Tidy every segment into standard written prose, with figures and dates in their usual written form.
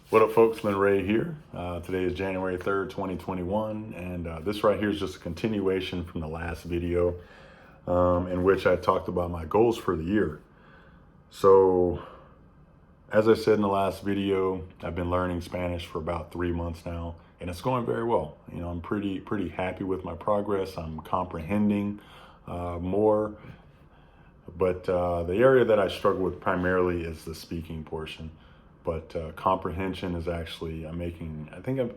What up, folks? Lynn Ray here. Today is January 3rd, 2021, and this right here is just a continuation from the last video in which I talked about my goals for the year. So, as I said in the last video, I've been learning Spanish for about 3 months now, and it's going very well. You know, I'm pretty happy with my progress. I'm comprehending more, but the area that I struggle with primarily is the speaking portion. But comprehension is actually, I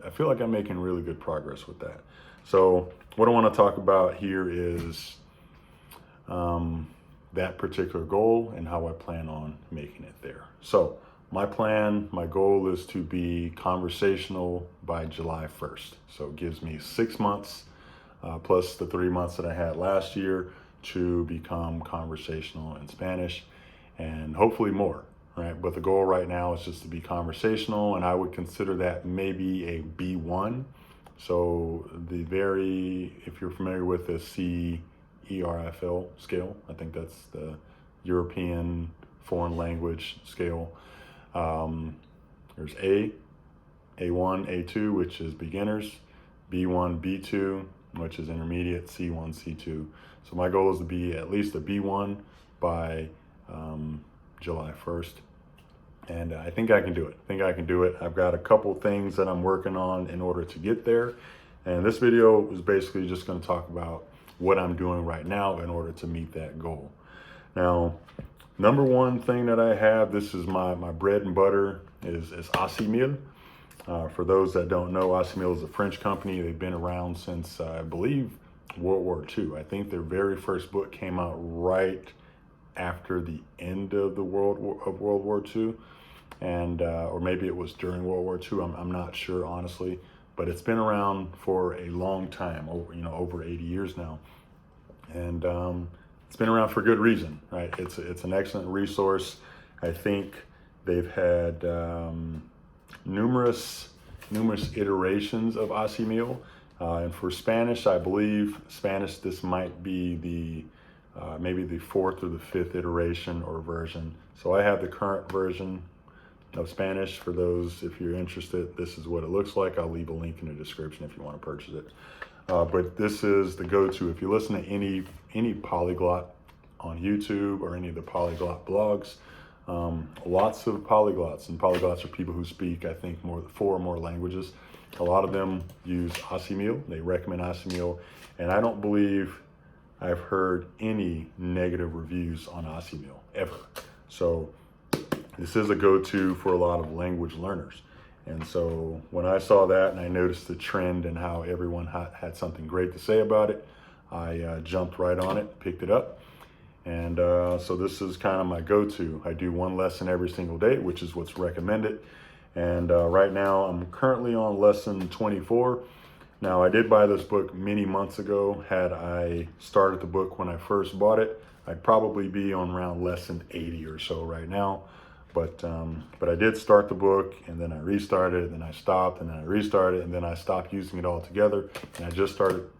feel like I'm making really good progress with that. So what I want to talk about here is that particular goal and how I plan on making it there. So my goal is to be conversational by July 1st. So it gives me 6 months plus the 3 months that I had last year to become conversational in Spanish, and hopefully more. Right, but the goal right now is just to be conversational, and I would consider that maybe a B1. So if you're familiar with the CERFL scale, I think that's the European Foreign Language Scale. There's A1, A2, which is beginners, B1, B2, which is intermediate, C1, C2. So my goal is to be at least a B1 by July 1st. And I think I can do it. I've got a couple things that I'm working on in order to get there. And this video is basically just going to talk about what I'm doing right now in order to meet that goal. Now, number one thing that I have, this is my bread and butter, is Assimil. For those that don't know, Assimil is a French company. They've been around since, I believe, World War II. I think their very first book came out right after the end of World War II, and or maybe it was during World War II. I'm not sure, honestly, but it's been around for a long time, over 80 years now, and it's been around for good reason, right? It's an excellent resource. I think they've had numerous iterations of Assimil, and for Spanish, I believe this might be maybe the fourth or the fifth iteration or version. So I have the current version of Spanish. For those, if you're interested, this is what it looks like. I'll leave a link in the description if you want to purchase it. But this is the go-to. If you listen to any polyglot on YouTube or any of the polyglot blogs, lots of polyglots, and polyglots are people who speak, I think, four or more languages. A lot of them use Assimil. They recommend Assimil, and I don't believe I've heard any negative reviews on Assimil ever. So this is a go-to for a lot of language learners. And so when I saw that and I noticed the trend and how everyone had something great to say about it, I jumped right on it, picked it up. And so this is kind of my go-to. I do one lesson every single day, which is what's recommended. And right now I'm currently on lesson 24. Now, I did buy this book many months ago. Had I started the book when I first bought it, I'd probably be on around lesson 80 or so right now. But I did start the book, and then I restarted, and then I stopped, and then I restarted, and then I stopped using it altogether. And I just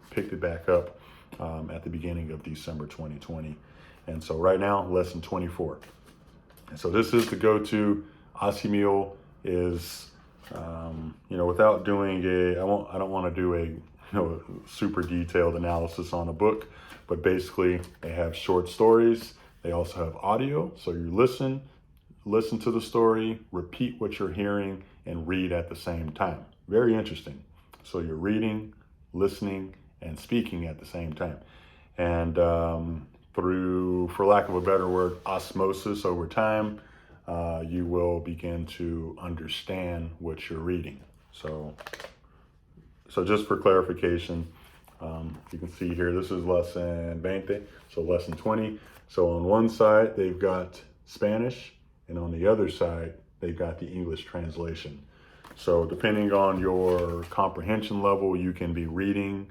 picked it back up at the beginning of December 2020. And so right now, lesson 24. And so this is the go-to. Assimil is, without doing I don't want to do a super detailed analysis on a book, but basically they have short stories. They also have audio. So you listen to the story, repeat what you're hearing, and read at the same time. Very interesting. So you're reading, listening, and speaking at the same time. And through, for lack of a better word, osmosis over time, you will begin to understand what you're reading. So just for clarification, you can see here, this is lesson 20, so lesson 20. So on one side, they've got Spanish, and on the other side, they've got the English translation. So depending on your comprehension level, you can be reading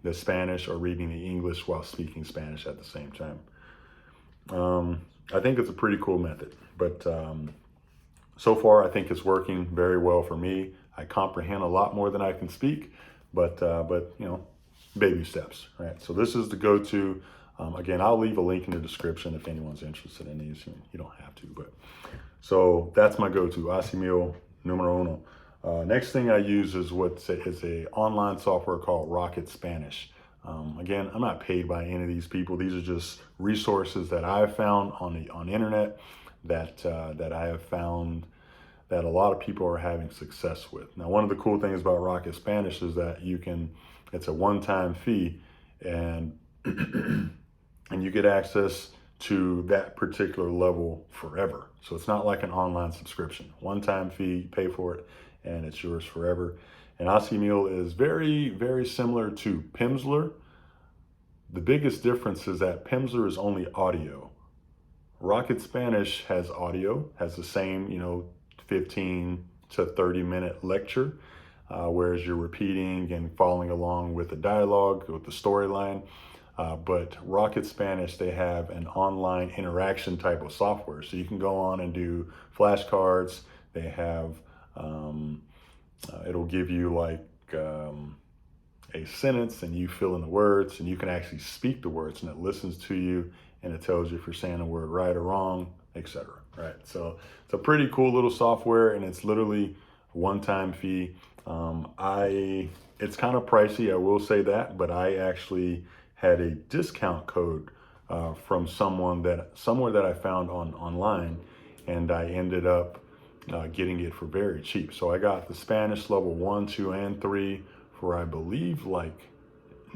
the Spanish or reading the English while speaking Spanish at the same time. I think it's a pretty cool method, but so far I think it's working very well for me. I comprehend a lot more than I can speak, but baby steps, right? So this is the go-to. Again, I'll leave a link in the description if anyone's interested in these. You don't have to, but so that's my go-to, Assimil. Numero uno. Next thing I use is is a online software called Rocket Spanish. Again, I'm not paid by any of these people. These are just resources that I've found on the internet that I have found that a lot of people are having success with. Now, one of the cool things about Rocket Spanish is that it's a one-time fee, and and you get access to that particular level forever. So it's not like an online subscription. One-time fee, pay for it, and it's yours forever. And Assimil is very, very similar to Pimsleur. The biggest difference is that Pimsleur is only audio. Rocket Spanish has audio, has the same, 15 to 30 minute lecture, whereas you're repeating and following along with the dialogue, with the storyline. But Rocket Spanish, they have an online interaction type of software. So you can go on and do flashcards. They have, it'll give you like a sentence and you fill in the words, and you can actually speak the words, and it listens to you and it tells you if you're saying a word right or wrong, etc. Right? So it's a pretty cool little software, and it's literally one-time fee. It's kind of pricey, I will say that, but I actually had a discount code from somewhere that I found online, and I ended up getting it for very cheap. So I got the Spanish level 1, 2, and 3 for, I believe, like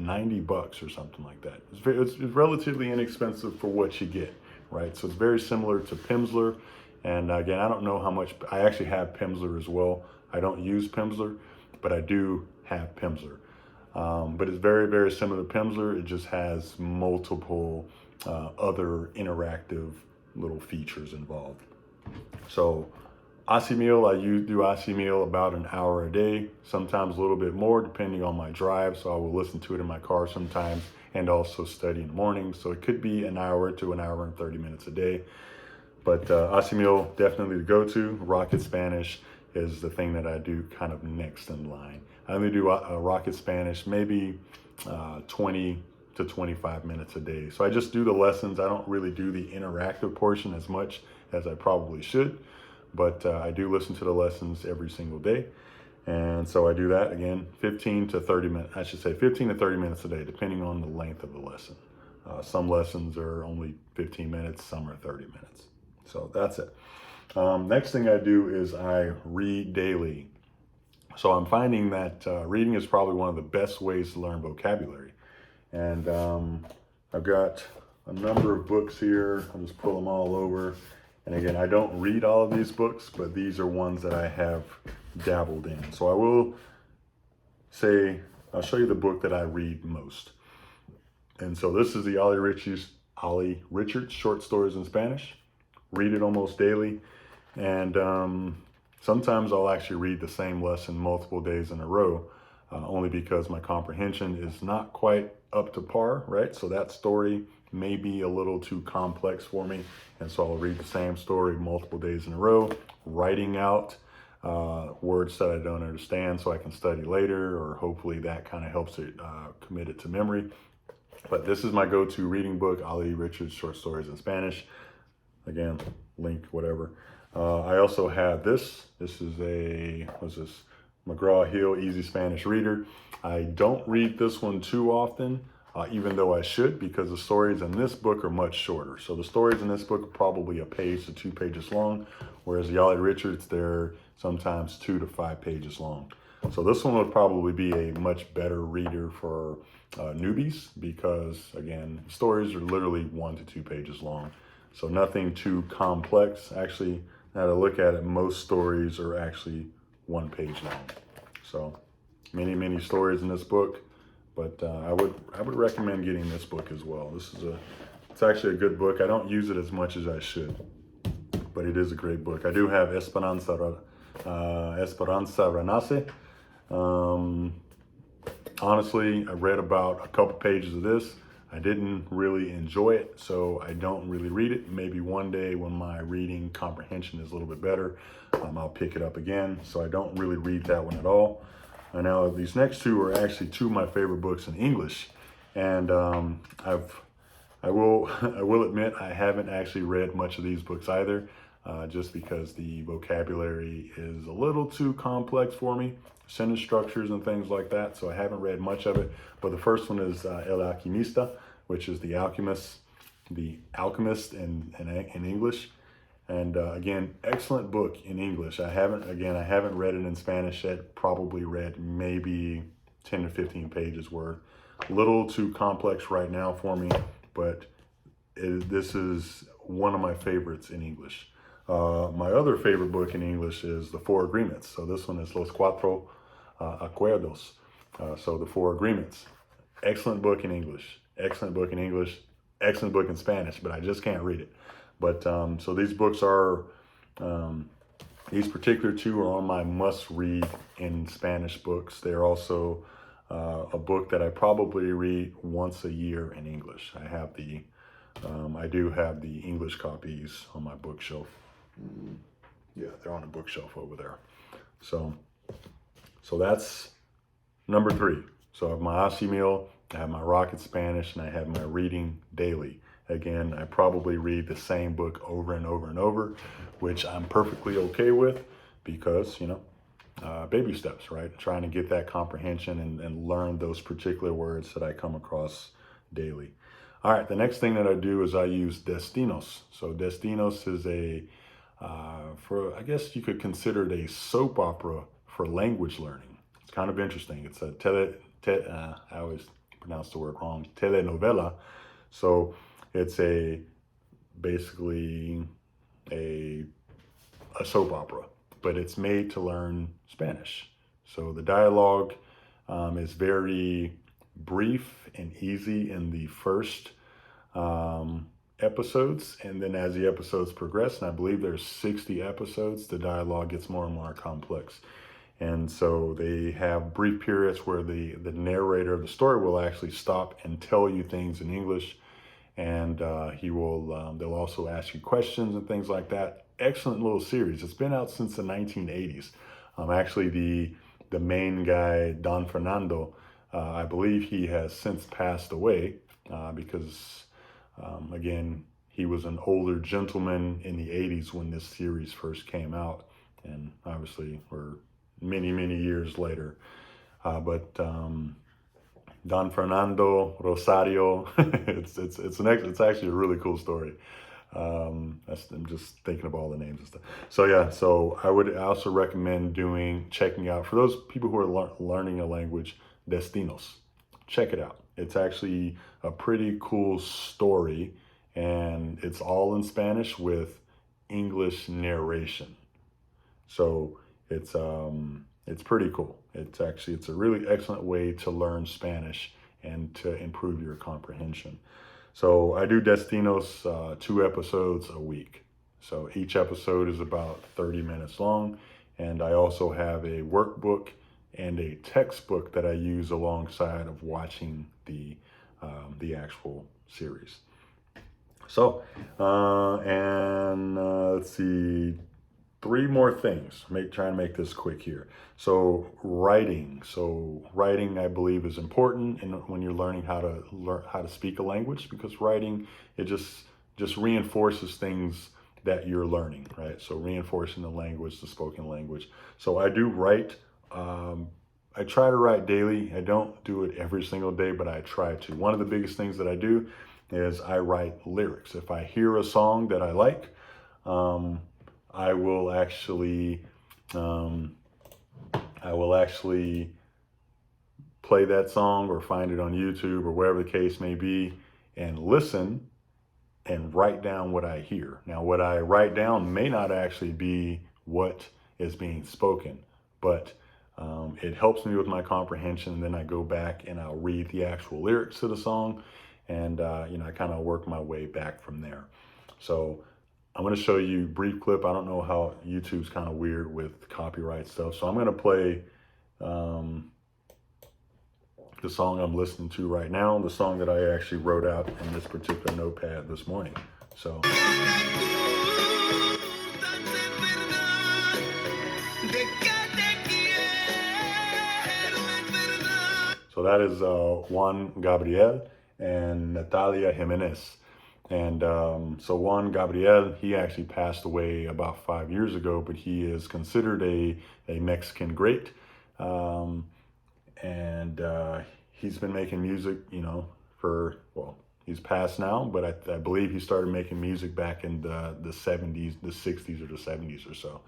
$90 or something like that. It's relatively inexpensive for what you get, right? So it's very similar to Pimsleur. And again, I don't know how much, I actually have Pimsleur as well. I don't use Pimsleur, but I do have Pimsleur. But it's very, very similar to Pimsleur. It just has multiple other interactive little features involved. So Assimil, I do Assimil about an hour a day, sometimes a little bit more depending on my drive. So I will listen to it in my car sometimes and also study in the morning. So it could be an hour to an hour and 30 minutes a day. But Assimil, definitely the go-to. Rocket Spanish is the thing that I do kind of next in line. I only do Rocket Spanish maybe 20 to 25 minutes a day. So I just do the lessons. I don't really do the interactive portion as much as I probably should, but I do listen to the lessons every single day. And so I do that again, 15 to 30 minutes, I should say 15 to 30 minutes a day, depending on the length of the lesson. Some lessons are only 15 minutes, some are 30 minutes. So that's it. Next thing I do is I read daily. So I'm finding that reading is probably one of the best ways to learn vocabulary. And I've got a number of books here. I'll just pull them all over. And again, I don't read all of these books, but these are ones that I have dabbled in. So I will say, I'll show you the book that I read most. And so this is the Olly Richards Short Stories in Spanish. Read it almost daily. And sometimes I'll actually read the same lesson multiple days in a row, only because my comprehension is not quite up to par, right? So that story may be a little too complex for me. And so I'll read the same story multiple days in a row, writing out words that I don't understand so I can study later, or hopefully that kind of helps it commit it to memory. But this is my go-to reading book, Olly Richards Short Stories in Spanish. Again, link, whatever. I also have this. This is McGraw-Hill Easy Spanish Reader. I don't read this one too often, even though I should, because the stories in this book are much shorter. So the stories in this book are probably a page to 2 pages long, whereas the Olly Richards, they're sometimes 2 to 5 pages long. So this one would probably be a much better reader for newbies, because again, stories are literally 1 to 2 pages long. So nothing too complex. Actually, now to look at it, most stories are actually 1 page long. So many, many stories in this book, but I would recommend getting this book as well. It's actually a good book. I don't use it as much as I should, but it is a great book. I do have Esperanza Renace. Honestly, I read about a couple pages of this. I didn't really enjoy it, so I don't really read it. Maybe one day when my reading comprehension is a little bit better, I'll pick it up again. So I don't really read that one at all. And now these next two are actually 2 of my favorite books in English. And I will admit I haven't actually read much of these books either. just because the vocabulary is a little too complex for me, sentence structures and things like that. So I haven't read much of it. But the first one is El Alquimista, which is the alchemist in English. And again, excellent book in English. I haven't read it in Spanish yet. Probably read maybe 10 to 15 pages worth. A little too complex right now for me, but this is one of my favorites in English. My other favorite book in English is The Four Agreements. So this one is Los Cuatro Acuerdos. So The Four Agreements. Excellent book in English. Excellent book in English. Excellent book in Spanish, but I just can't read it. But so these books are, these particular two are on my must-read in Spanish books. They're also a book that I probably read once a year in English. I do have the English copies on my bookshelf. Yeah, they're on a bookshelf over there. So that's number 3. So I have my Assimil, I have my Rocket Spanish, and I have my reading daily. Again, I probably read the same book over and over and over, which I'm perfectly okay with because, baby steps, right? Trying to get that comprehension and learn those particular words that I come across daily. All right, the next thing that I do is I use Destinos. So Destinos is I guess you could consider it a soap opera for language learning. It's kind of interesting. It's a I always pronounce the word wrong, telenovela. So it's basically a soap opera, but it's made to learn Spanish. So the dialogue is very brief and easy in the first episodes, and then as the episodes progress, and I believe there's 60 episodes, the dialogue gets more and more complex. And so they have brief periods where the narrator of the story will actually stop and tell you things in English, and they'll also ask you questions and things like that. Excellent little series. It's been out since the 1980s. Actually, the main guy, Don Fernando, I believe he has since passed away because, again, he was an older gentleman in the 80s when this series first came out, and obviously we're many, many years later. But Don Fernando Rosario, it's actually a really cool story. I'm just thinking of all the names and stuff. So yeah, so I would also recommend checking out, for those people who are learning a language, Destinos. Check it out. It's actually a pretty cool story, and it's all in Spanish with English narration. So it's pretty cool. It's a really excellent way to learn Spanish and to improve your comprehension. So I do Destinos 2 episodes a week. So each episode is about 30 minutes long, and I also have a workbook and a textbook that I use alongside of watching the actual series. So let's see, 3 more things. Try and make this quick here. So writing. I believe is important when you're learning how to speak a language, because writing, it just reinforces things that you're learning, right? So reinforcing the language, the spoken language. So I do write. I try to write daily. I don't do it every single day, but I try to. One of the biggest things that I do is I write lyrics. If I hear a song that I like, I will actually play that song or find it on YouTube or wherever the case may be and listen and write down what I hear. Now, what I write down may not actually be what is being spoken, but it helps me with my comprehension. Then I go back and I'll read the actual lyrics to the song, and I kind of work my way back from there. So I'm going to show you a brief clip. I don't know how YouTube's kind of weird with copyright stuff. So I'm going to play the song I'm listening to right now, the song that I actually wrote out in this particular notepad this morning. So that is Juan Gabriel and Natalia Jimenez. And so Juan Gabriel, he actually passed away about 5 years ago, but he is considered a Mexican great. Um, and he's been making music, for, well, he's passed now, but I believe he started making music back in the 70s, the 60s or the 70s or so.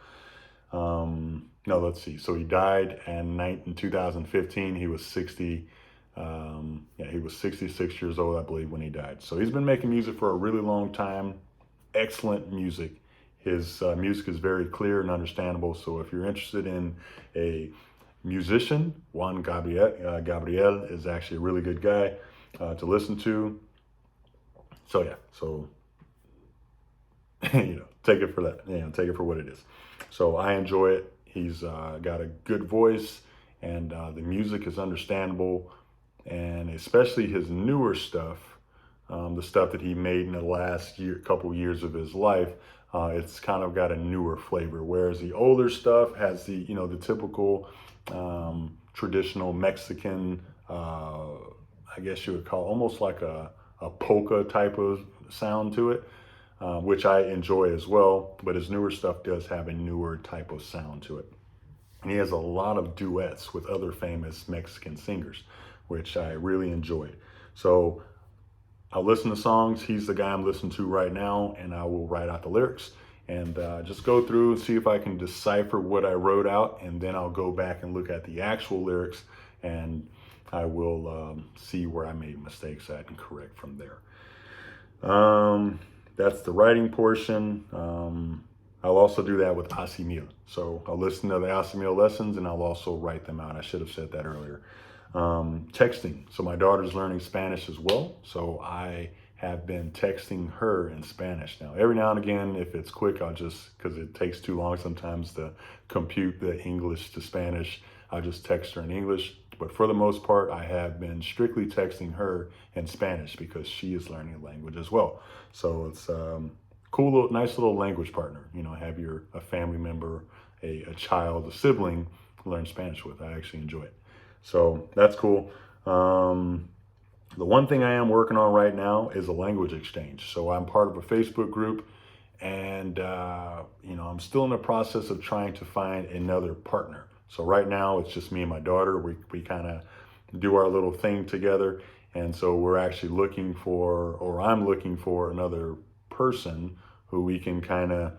No, let's see. So he died in 2015. He was 60. Yeah, he was 66 years old, I believe, when he died. So he's been making music for a really long time. Excellent music. His music is very clear and understandable. So if you're interested in a musician, Juan Gabriel is actually a really good guy to listen to. So yeah, so take it for that. Take it for what it is. So I enjoy it. He's got a good voice, and the music is understandable, and especially his newer stuff, the stuff that he made in the last couple years of his life. It's kind of got a newer flavor, whereas the older stuff has the typical traditional Mexican, I guess you would call almost like a polka type of sound to it, which I enjoy as well. But his newer stuff does have a newer type of sound to it. And he has a lot of duets with other famous Mexican singers, which I really enjoyed. So I'll listen to songs. He's the guy I'm listening to right now, and I will write out the lyrics and just go through and see if I can decipher what I wrote out, and then I'll go back and look at the actual lyrics, and I will see where I made mistakes at and correct from there. That's the writing portion. I'll also do that with Assimil. So I'll listen to the Assimil lessons, and I'll also write them out. I should have said that earlier. Texting. So my daughter's learning Spanish as well. So I have been texting her in Spanish. Now, every now and again, if it's quick, because it takes too long sometimes to compute the English to Spanish, I'll just text her in English. But for the most part, I have been strictly texting her in Spanish because she is learning a language as well. So it's cool, nice little language partner. Have a family member, a child, a sibling learn Spanish with. I actually enjoy it. So that's cool. The one thing I am working on right now is a language exchange. So I'm part of a Facebook group, and I'm still in the process of trying to find another partner. So right now it's just me and my daughter. We kind of do our little thing together, and so we're actually I'm looking for another person who we can kind of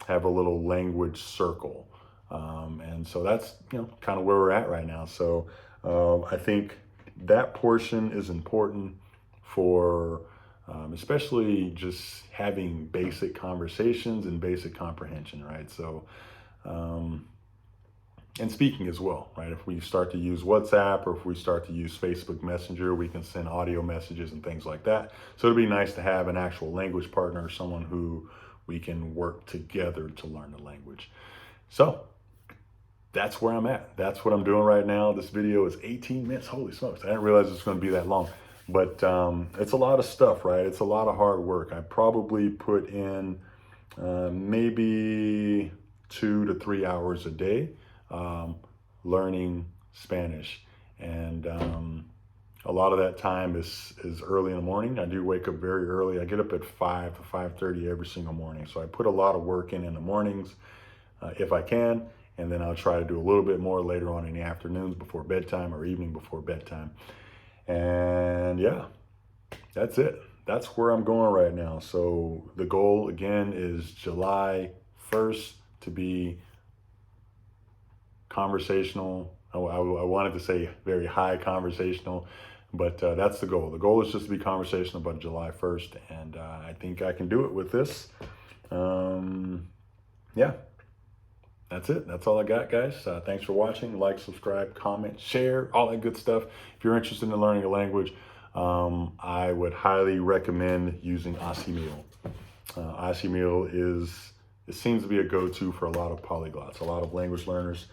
have a little language circle. And so that's kind of where we're at right now. So I think that portion is important for especially just having basic conversations and basic comprehension, right? So and speaking as well, right? If we start to use WhatsApp, or if we start to use Facebook Messenger, we can send audio messages and things like that. So it'd be nice to have an actual language partner, or someone who we can work together to learn the language. So that's where I'm at. That's what I'm doing right now. This video is 18 minutes. Holy smokes. I didn't realize it was going to be that long. But it's a lot of stuff, right? It's a lot of hard work. I probably put in maybe 2 to 3 hours a day learning Spanish. And a lot of that time is early in the morning. I do wake up very early. I get up at 5 to 5:30 every single morning. So I put a lot of work in the mornings if I can. And then I'll try to do a little bit more later on in the afternoons before bedtime, or evening before bedtime. And yeah, that's it. That's where I'm going right now. So the goal again is July 1st to be conversational. I wanted to say very high conversational, but that's the goal. The goal is just to be conversational by July 1st. And I think I can do it with this. Yeah. That's it. That's all I got, guys. Thanks for watching. Like, subscribe, comment, share, all that good stuff. If you're interested in learning a language, I would highly recommend using Assimil. Assimil seems to be a go-to for a lot of polyglots, a lot of language learners,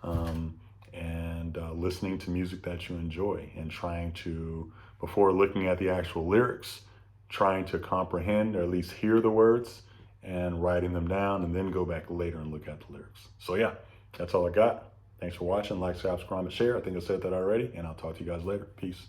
and listening to music that you enjoy, and trying to, before looking at the actual lyrics, trying to comprehend or at least hear the words, and writing them down, and then go back later and look at the lyrics. So yeah, that's all I got. Thanks for watching. Like, subscribe, and share. I think I said that already, and I'll talk to you guys later. Peace.